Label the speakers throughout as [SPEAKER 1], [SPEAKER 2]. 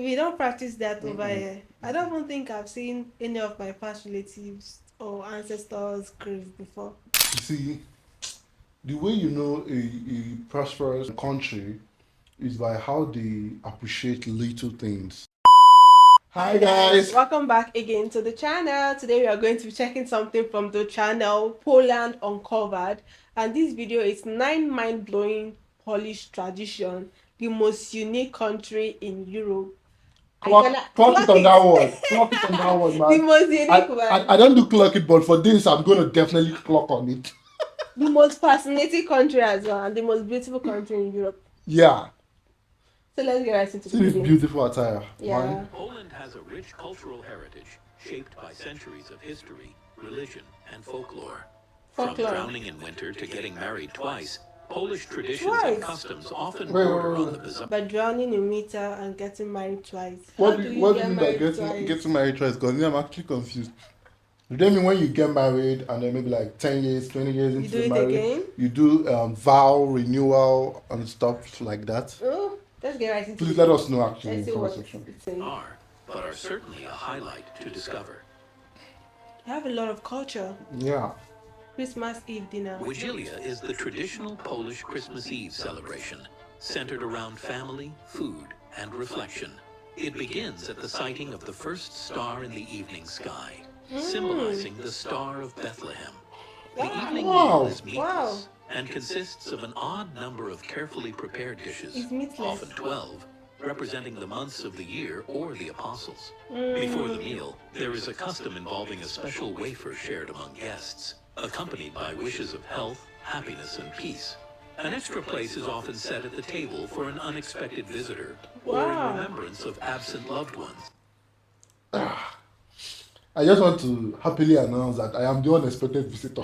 [SPEAKER 1] We don't practice that over
[SPEAKER 2] Mm-mm.
[SPEAKER 1] here. I don't even think I've seen any of my past relatives or ancestors crave before.
[SPEAKER 2] You see, the way you know a prosperous country is by how they appreciate little things.
[SPEAKER 1] Hi
[SPEAKER 2] Hi
[SPEAKER 1] guys,
[SPEAKER 2] guys.
[SPEAKER 1] welcome back again to the channel. Today we are going to be checking something from the channel Poland Uncovered, and this video is 9 mind-blowing Polish tradition, the most unique country in Europe. Are you gonna
[SPEAKER 2] Clock it
[SPEAKER 1] clock
[SPEAKER 2] on
[SPEAKER 1] it?
[SPEAKER 2] that one. Clock it on that one,
[SPEAKER 1] The
[SPEAKER 2] man.
[SPEAKER 1] most unique one.
[SPEAKER 2] I don't do clock it, but for this, I'm gonna definitely clock on it.
[SPEAKER 1] The most fascinating country as well, and the most beautiful country in Europe.
[SPEAKER 2] Yeah.
[SPEAKER 1] So let's get right into the
[SPEAKER 2] See this
[SPEAKER 1] video.
[SPEAKER 2] beautiful attire,
[SPEAKER 1] Yeah.
[SPEAKER 2] man.
[SPEAKER 3] Poland has a rich cultural heritage shaped by centuries of history, religion, and folklore. From
[SPEAKER 1] Folklore.
[SPEAKER 3] drowning in winter to getting married twice, Polish traditions and
[SPEAKER 1] Twice.
[SPEAKER 3] customs often
[SPEAKER 2] Wait,
[SPEAKER 3] border
[SPEAKER 2] wait,
[SPEAKER 3] on
[SPEAKER 2] wait.
[SPEAKER 3] the bizarre.
[SPEAKER 1] By drowning in winter and getting married twice. How do you
[SPEAKER 2] What do you
[SPEAKER 1] get
[SPEAKER 2] mean by
[SPEAKER 1] married twice?
[SPEAKER 2] getting married twice? Because I'm actually confused. Do they mean when you get married and then maybe like 10 years, 20 years
[SPEAKER 1] You
[SPEAKER 2] into
[SPEAKER 1] do
[SPEAKER 2] the
[SPEAKER 1] it
[SPEAKER 2] marriage,
[SPEAKER 1] again?
[SPEAKER 2] you do vow renewal and stuff like that?
[SPEAKER 1] Oh, let's get right into the
[SPEAKER 2] Please let
[SPEAKER 1] video.
[SPEAKER 2] us know actually in
[SPEAKER 1] Let's
[SPEAKER 2] the
[SPEAKER 1] see
[SPEAKER 2] comment
[SPEAKER 1] what
[SPEAKER 2] section.
[SPEAKER 1] it's saying.
[SPEAKER 3] But are certainly a highlight to discover.
[SPEAKER 1] I have a lot of culture.
[SPEAKER 2] Yeah.
[SPEAKER 1] Christmas Eve dinner.
[SPEAKER 3] Wigilia is the traditional Polish Christmas Eve celebration, centered around family, food, and reflection. It begins at the sighting of the first star in the evening sky, symbolizing the Star of Bethlehem. The evening meal is meatless and consists of an odd number of carefully prepared dishes,
[SPEAKER 1] It's meatless.
[SPEAKER 3] often 12, representing the months of the year or the apostles. Before the meal, there is a custom involving a special wafer shared among guests, accompanied by wishes of health, happiness, and peace. An extra place is often set at the table for an unexpected visitor or in
[SPEAKER 1] Wow.
[SPEAKER 3] remembrance of absent loved ones.
[SPEAKER 2] I just want to happily announce that I am the unexpected visitor.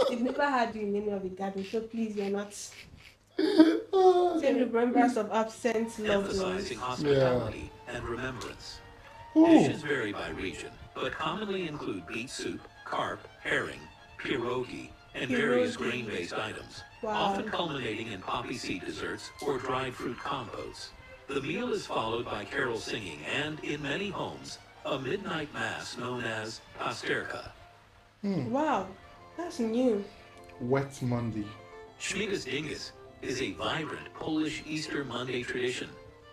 [SPEAKER 1] They've never had you in any of the gatherings, so please, you're not. Say remembrance of absent loved ones.
[SPEAKER 3] Emphasizing hospitality and remembrance.
[SPEAKER 2] Ooh.
[SPEAKER 3] Dishes vary by region, but commonly include beet soup, carp, herring, pierogi, and various grain-based items,
[SPEAKER 1] Wow.
[SPEAKER 3] often culminating in poppy seed desserts or dried fruit compotes. The meal is followed by carol singing and, in many homes, a midnight mass known as pasterka.
[SPEAKER 1] Wow, that's new.
[SPEAKER 2] Wet Monday.
[SPEAKER 3] Śmigus Dingus is a vibrant Polish Easter Monday tradition,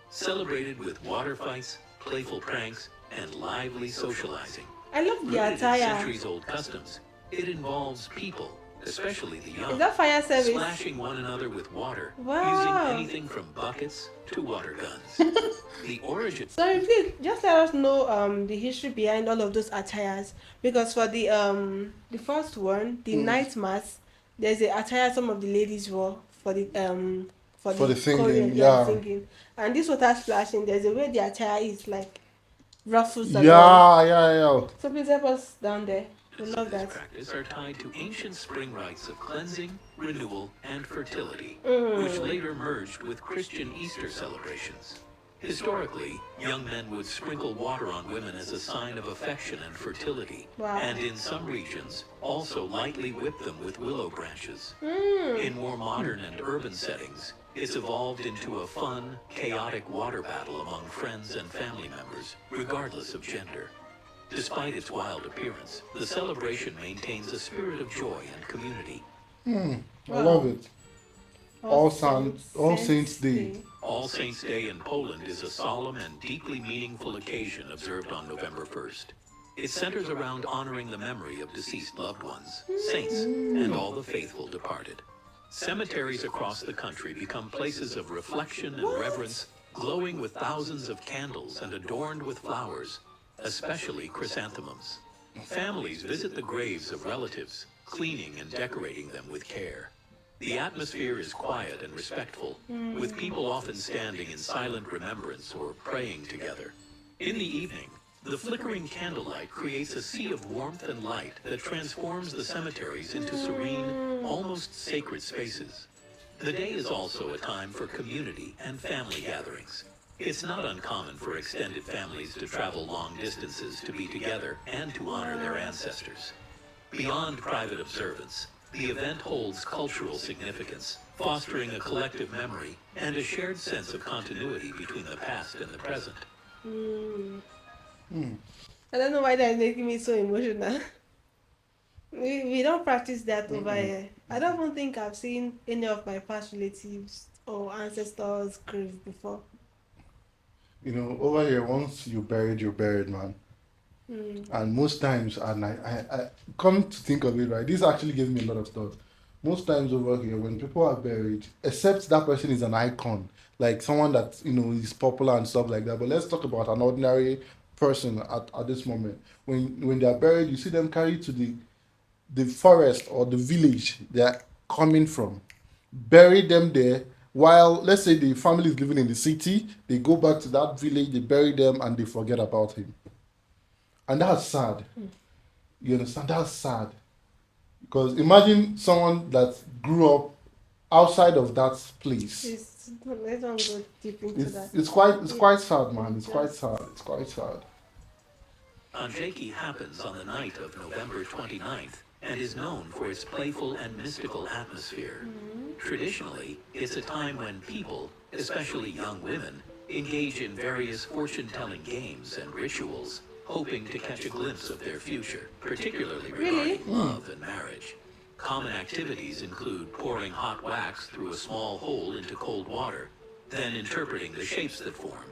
[SPEAKER 3] celebrated with water fights, playful pranks, and lively socializing.
[SPEAKER 1] I love the
[SPEAKER 3] Rooted in
[SPEAKER 1] attire.
[SPEAKER 3] centuries-old customs, it involves people, especially the young,
[SPEAKER 1] Is that fire service?
[SPEAKER 3] splashing one another with water,
[SPEAKER 1] Wow.
[SPEAKER 3] using anything from buckets to water guns. The origin.
[SPEAKER 1] Sorry, please just let us know the history behind all of those attires, because for the first one, the night mass, there's a attire some of the ladies wore for
[SPEAKER 2] For
[SPEAKER 1] the
[SPEAKER 2] the singing,
[SPEAKER 1] choreo,
[SPEAKER 2] yeah.
[SPEAKER 1] singing, and this water splashing. There's a way the attire is like ruffles and all.
[SPEAKER 2] Yeah.
[SPEAKER 1] So please help us down there. We
[SPEAKER 3] Of
[SPEAKER 1] love
[SPEAKER 3] this
[SPEAKER 1] that.
[SPEAKER 3] practice are tied to ancient spring rites of cleansing, renewal, and fertility, which later merged with Christian Easter celebrations. Historically, young men would sprinkle water on women as a sign of affection and fertility,
[SPEAKER 1] Wow.
[SPEAKER 3] and in some regions, also lightly whip them with willow branches.
[SPEAKER 1] Mm.
[SPEAKER 3] In more modern and urban settings, it's evolved into a fun, chaotic water battle among friends and family members, regardless of gender. Despite its wild appearance, the celebration maintains a spirit of joy and community.
[SPEAKER 2] I love it. All Saints Day.
[SPEAKER 3] All Saints' Day in Poland is a solemn and deeply meaningful occasion observed on November 1st. It centers around honoring the memory of deceased loved ones, saints, and all the faithful departed. Cemeteries across the country become places of reflection and reverence, glowing with thousands of candles and adorned with flowers, especially chrysanthemums. Families visit the graves of relatives, cleaning and decorating them with care. The atmosphere is quiet and respectful, with people often standing in silent remembrance or praying together. In the evening, the flickering candlelight creates a sea of warmth and light that transforms the cemeteries into serene, almost sacred spaces. The day is also a time for community and family gatherings. It's not uncommon for extended families to travel long distances to be together and to honor their ancestors. Beyond private observance, the event holds cultural significance, fostering a collective memory and a shared sense of continuity between the past and the present.
[SPEAKER 1] Mm.
[SPEAKER 2] Hmm.
[SPEAKER 1] I don't know why that's making me so emotional. We don't practice that over
[SPEAKER 2] Mm-mm.
[SPEAKER 1] here. I don't even think I've seen any of my past relatives or ancestors grieve before.
[SPEAKER 2] You know, over here, once you're buried, man.
[SPEAKER 1] Mm.
[SPEAKER 2] And most times, and I come to think of it, right, this actually gave me a lot of thought. Most times over here, when people are buried, except that person is an icon, like someone that, is popular and stuff like that. But let's talk about an ordinary person at this moment. When they are buried, you see them carried to the forest or the village they are coming from, bury them there. While, let's say, the family is living in the city, they go back to that village, they bury them, and they forget about him. And that's sad. You understand? That's sad. Because imagine someone that grew up outside of that place.
[SPEAKER 1] Please, let's not go deep into
[SPEAKER 2] It's
[SPEAKER 1] that.
[SPEAKER 2] it's quite it's
[SPEAKER 1] It,
[SPEAKER 2] quite sad, man.
[SPEAKER 1] it
[SPEAKER 2] It's quite
[SPEAKER 1] just.
[SPEAKER 2] sad. It's quite sad.
[SPEAKER 3] Andrzejki happens on the night of November 29th and is known for its playful and mystical atmosphere.
[SPEAKER 1] Mm.
[SPEAKER 3] Traditionally, it's a time when people, especially young women, engage in various fortune-telling games and rituals, hoping to catch a glimpse of their future, particularly
[SPEAKER 1] Really?
[SPEAKER 3] regarding love and marriage. Common activities include pouring hot wax through a small hole into cold water, then interpreting the shapes that form,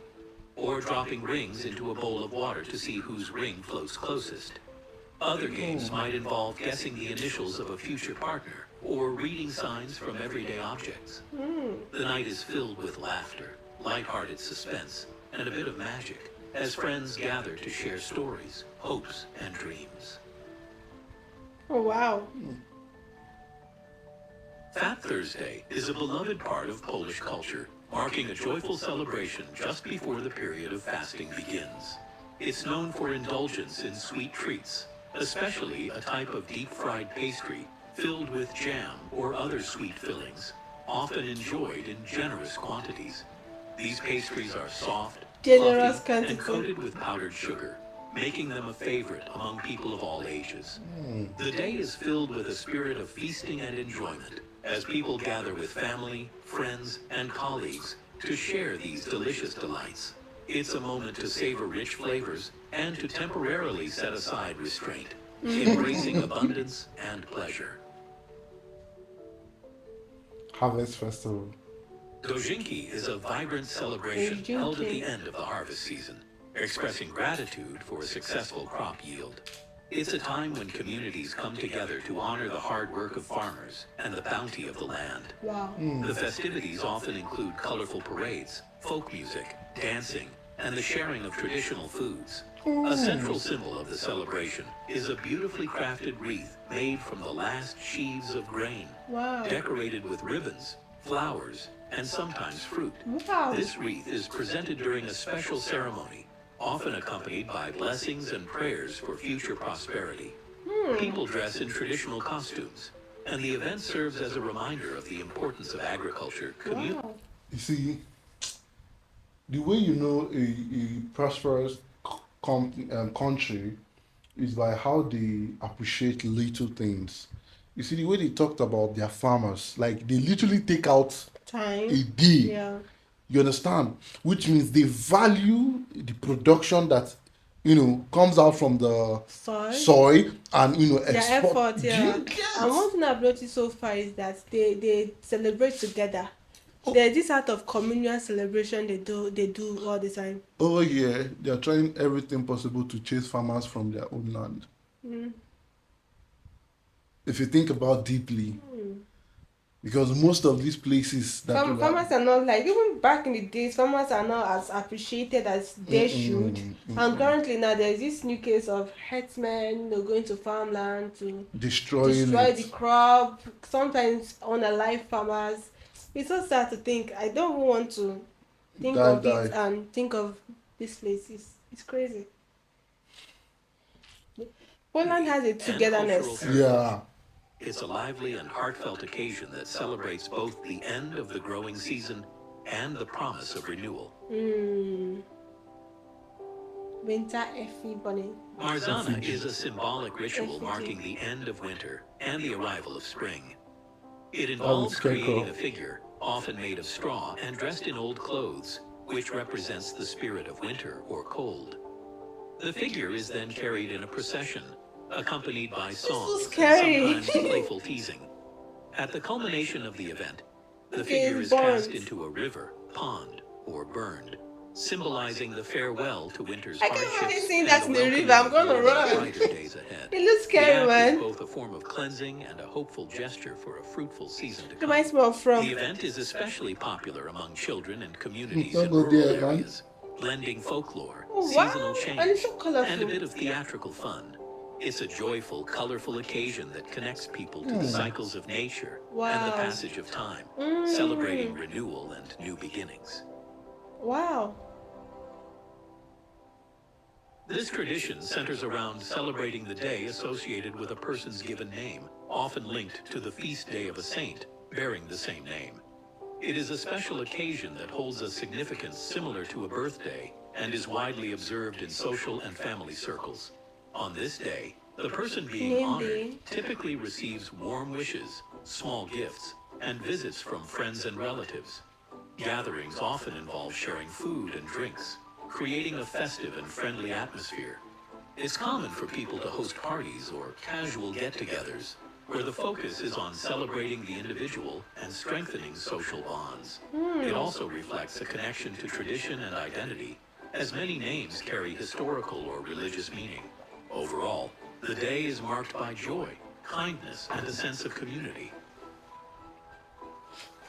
[SPEAKER 3] or dropping rings into a bowl of water to see whose ring floats closest. Other games might involve guessing the initials of a future partner or reading signs from everyday objects.
[SPEAKER 1] Mm.
[SPEAKER 3] The night is filled with laughter, lighthearted suspense, and a bit of magic as friends gather to share stories, hopes, and dreams.
[SPEAKER 1] Oh, wow.
[SPEAKER 3] Fat Thursday is a beloved part of Polish culture, marking a joyful celebration just before the period of fasting begins. It's known for indulgence in sweet treats, especially a type of deep-fried pastry filled with jam or other sweet fillings, often enjoyed in generous quantities. These pastries are soft,
[SPEAKER 1] Generous
[SPEAKER 3] fluffy, and
[SPEAKER 1] quantity.
[SPEAKER 3] coated with powdered sugar, making them a favorite among people of all ages. The day is filled with a spirit of feasting and enjoyment as people gather with family, friends, and colleagues to share these delicious delights. It's a moment to savor rich flavors and to temporarily set aside restraint, embracing abundance and pleasure.
[SPEAKER 2] Harvest festival.
[SPEAKER 3] Dozynki is a vibrant celebration held at the end of the harvest season, expressing gratitude for a successful crop yield. It's a time when communities come together to honor the hard work of farmers and the bounty of the land.
[SPEAKER 1] Wow.
[SPEAKER 3] The festivities often include colorful parades, folk music, dancing, and the sharing of traditional foods. A central symbol of the celebration is a beautifully crafted wreath made from the last sheaves of grain,
[SPEAKER 1] Wow.
[SPEAKER 3] decorated with ribbons, flowers, and sometimes fruit.
[SPEAKER 1] Wow.
[SPEAKER 3] This wreath is presented during a special ceremony, often accompanied by blessings and prayers for future prosperity. People dress in traditional costumes, and the event serves as a reminder of the importance of agriculture, community.
[SPEAKER 1] Wow.
[SPEAKER 2] You see, the way you know a prosperous country is by how they appreciate little things. You see, the way they talked about their farmers, like they literally take out a
[SPEAKER 1] Time.
[SPEAKER 2] day.
[SPEAKER 1] Yeah.
[SPEAKER 2] You understand? Which means they value the production that comes out from the
[SPEAKER 1] Soil.
[SPEAKER 2] soil and
[SPEAKER 1] Their
[SPEAKER 2] export.
[SPEAKER 1] effort,
[SPEAKER 2] Do you
[SPEAKER 1] yeah. And
[SPEAKER 2] get?
[SPEAKER 1] one thing I've noticed so far is that they celebrate together. There's this sort of communal celebration they do all the time.
[SPEAKER 2] Over here, they are trying everything possible to chase farmers from their own land.
[SPEAKER 1] Mm.
[SPEAKER 2] If you think about deeply,
[SPEAKER 1] Mm.
[SPEAKER 2] because most of these places that you are,
[SPEAKER 1] Farmers are not like even back in the days. Farmers are not as appreciated as they should.
[SPEAKER 2] mm-mm,
[SPEAKER 1] And
[SPEAKER 2] mm-mm,
[SPEAKER 1] currently now there's this new case of herdsmen, going to farmland to
[SPEAKER 2] destroying
[SPEAKER 1] destroy the
[SPEAKER 2] it,
[SPEAKER 1] crop. Sometimes unalive farmers. It's so sad to think. I don't even want to think
[SPEAKER 2] die,
[SPEAKER 1] of it
[SPEAKER 2] die.
[SPEAKER 1] and think of this place. It's crazy. Poland has a
[SPEAKER 3] And cultural
[SPEAKER 1] togetherness.
[SPEAKER 3] heritage.
[SPEAKER 2] Yeah.
[SPEAKER 3] It's a lively and heartfelt occasion that celebrates both the end of the growing season and the promise of renewal.
[SPEAKER 1] Mm. Winter Effie Bunny.
[SPEAKER 3] Marzana is a symbolic ritual
[SPEAKER 1] Effigy.
[SPEAKER 3] marking the end of winter and the arrival of spring. It
[SPEAKER 2] Oh, with
[SPEAKER 3] involves
[SPEAKER 2] scarecrow.
[SPEAKER 3] creating a figure, often made of straw and dressed in old clothes, which represents the spirit of winter or cold. The figure is then carried in a procession, accompanied by
[SPEAKER 1] It's so
[SPEAKER 3] songs and
[SPEAKER 1] scary.
[SPEAKER 3] sometimes playful teasing. At the culmination of the event, the
[SPEAKER 1] Okay,
[SPEAKER 3] figure
[SPEAKER 1] it's
[SPEAKER 3] is cast
[SPEAKER 1] burnt.
[SPEAKER 3] into a river, pond, or burned, symbolizing the farewell to winter's
[SPEAKER 1] I can't imagine
[SPEAKER 3] hardships
[SPEAKER 1] seeing
[SPEAKER 3] and
[SPEAKER 1] that
[SPEAKER 3] the
[SPEAKER 1] in the river.
[SPEAKER 3] welcoming
[SPEAKER 1] I'm
[SPEAKER 3] of
[SPEAKER 1] gonna
[SPEAKER 3] warmer,
[SPEAKER 1] run.
[SPEAKER 3] brighter days ahead.
[SPEAKER 1] It looks
[SPEAKER 3] The
[SPEAKER 1] scary,
[SPEAKER 3] act is
[SPEAKER 1] man.
[SPEAKER 3] both a form of cleansing and a hopeful gesture for a fruitful season to come.
[SPEAKER 1] Reminds me of From.
[SPEAKER 3] The event is especially popular among children and communities
[SPEAKER 2] Don't
[SPEAKER 3] in
[SPEAKER 2] go
[SPEAKER 3] rural
[SPEAKER 2] there, man.
[SPEAKER 3] areas, blending folklore,
[SPEAKER 1] Oh,
[SPEAKER 3] seasonal
[SPEAKER 1] wow. And it's
[SPEAKER 3] change,
[SPEAKER 1] so colorful.
[SPEAKER 3] and a bit of theatrical fun. It's a joyful, colorful occasion that connects people to the cycles of nature and the
[SPEAKER 1] Wow.
[SPEAKER 3] passage of time, celebrating renewal and new beginnings.
[SPEAKER 1] Wow.
[SPEAKER 3] This tradition centers around celebrating the day associated with a person's given name, often linked to the feast day of a saint bearing the same name. It is a special occasion that holds a significance similar to a birthday and is widely observed in social and family circles. On this day, the person being
[SPEAKER 1] Name
[SPEAKER 3] honored
[SPEAKER 1] day.
[SPEAKER 3] typically receives warm wishes, small gifts, and visits from friends and relatives. Gatherings often involve sharing food and drinks, creating a festive and friendly atmosphere. It's common for people to host parties or casual get-togethers, where the focus is on celebrating the individual and strengthening social bonds. It also reflects a connection to tradition and identity, as many names carry historical or religious meaning. Overall, the day is marked by joy, kindness, and a sense of community.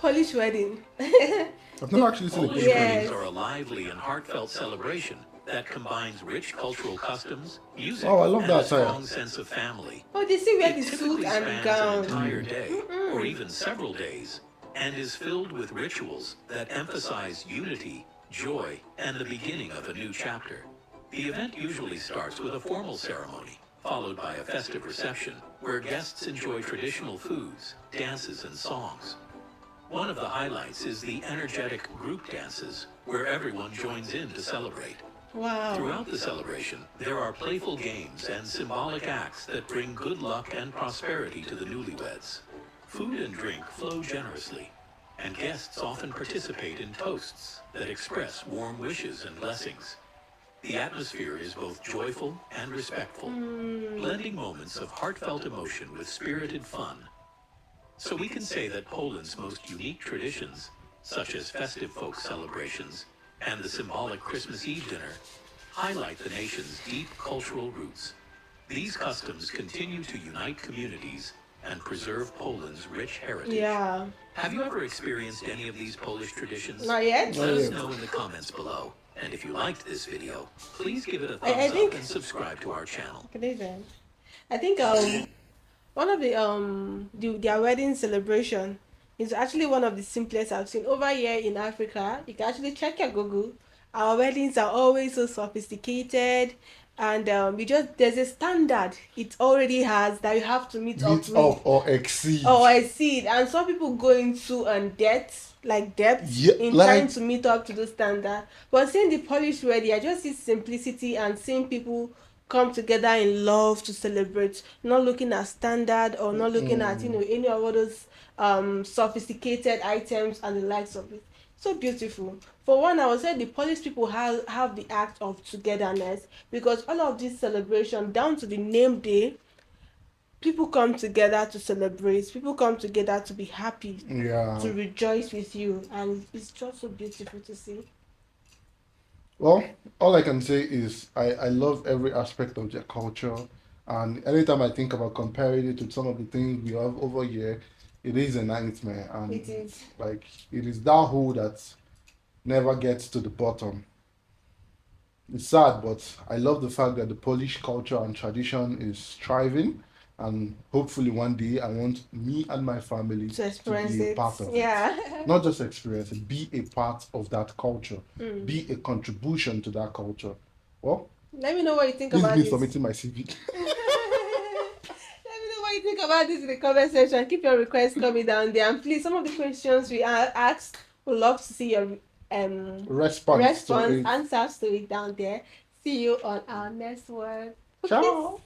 [SPEAKER 1] Polish wedding.
[SPEAKER 2] I've never actually seen a
[SPEAKER 3] Polish
[SPEAKER 2] Polish
[SPEAKER 1] Yes.
[SPEAKER 3] weddings are a lively and heartfelt celebration that combines rich cultural customs, music,
[SPEAKER 2] Oh, I love
[SPEAKER 3] and
[SPEAKER 2] that
[SPEAKER 3] a strong
[SPEAKER 2] attire.
[SPEAKER 3] sense of family.
[SPEAKER 1] Oh, they still wear
[SPEAKER 3] It
[SPEAKER 1] the suit
[SPEAKER 3] typically
[SPEAKER 1] and the
[SPEAKER 3] spans an
[SPEAKER 1] gown.
[SPEAKER 3] entire day, or even several days, and is filled with rituals that emphasize unity, joy, and the beginning of a new chapter. The event usually starts with a formal ceremony, followed by a festive reception, where guests enjoy traditional foods, dances, and songs. One of the highlights is the energetic group dances, where everyone joins in to celebrate.
[SPEAKER 1] Wow.
[SPEAKER 3] Throughout the celebration, there are playful games and symbolic acts that bring good luck and prosperity to the newlyweds. Food and drink flow generously, and guests often participate in toasts that express warm wishes and blessings. The atmosphere is both joyful and respectful, blending moments of heartfelt emotion with spirited fun. So we can say that Poland's most unique traditions, such as festive folk celebrations and the symbolic Christmas Eve dinner, highlight the nation's deep cultural roots. These customs continue to unite communities and preserve Poland's rich heritage.
[SPEAKER 1] Yeah.
[SPEAKER 3] Have you ever experienced any of these Polish traditions?
[SPEAKER 1] Not yet.
[SPEAKER 3] Let
[SPEAKER 2] Not
[SPEAKER 3] us
[SPEAKER 2] yet.
[SPEAKER 3] know in the comments below. And if you liked this video, please give it a
[SPEAKER 1] I
[SPEAKER 3] thumbs
[SPEAKER 1] think-
[SPEAKER 3] up and subscribe to our channel.
[SPEAKER 1] Okay, then. I think one of their wedding celebration is actually one of the simplest I've seen over here in Africa. You can actually check your Google. Our weddings are always so sophisticated, and there's a standard it already has that you have to meet up
[SPEAKER 2] Meet
[SPEAKER 1] with.
[SPEAKER 2] up or exceed.
[SPEAKER 1] Oh, I see it. And some people go into depth
[SPEAKER 2] Yeah,
[SPEAKER 1] in
[SPEAKER 2] like-
[SPEAKER 1] trying to meet up to the standard. But seeing the Polish wedding, I just see simplicity and seeing people come together in love to celebrate, not looking at standard or not looking at any of all those sophisticated items and the likes of it. So beautiful. For one, I would say the Polish people have the act of togetherness, because all of this celebration down to the name day, people come together to celebrate, people come together to be happy,
[SPEAKER 2] Yeah.
[SPEAKER 1] to rejoice with you, and it's just so beautiful to see.
[SPEAKER 2] Well, all I can say is I love every aspect of their culture, and anytime I think about comparing it to some of the things we have over here, it is a nightmare, and
[SPEAKER 1] It is.
[SPEAKER 2] like it is that hole that never gets to the bottom. It's sad, but I love the fact that the Polish culture and tradition is thriving, and hopefully one day I want me and my family
[SPEAKER 1] To experience
[SPEAKER 2] be a
[SPEAKER 1] it.
[SPEAKER 2] part of
[SPEAKER 1] Yeah.
[SPEAKER 2] it. Not just experience it, be a part of that culture, be a contribution to that culture. Well,
[SPEAKER 1] Let me know what you think
[SPEAKER 2] this is
[SPEAKER 1] about
[SPEAKER 2] me
[SPEAKER 1] this.
[SPEAKER 2] submitting my CV.
[SPEAKER 1] Let me know what you think about this in the comment section. Keep your requests coming down there, and please, some of the questions we asked, we'd love to see your
[SPEAKER 2] Response to it.
[SPEAKER 1] answers to it down there. See you on our next one.
[SPEAKER 2] Ciao.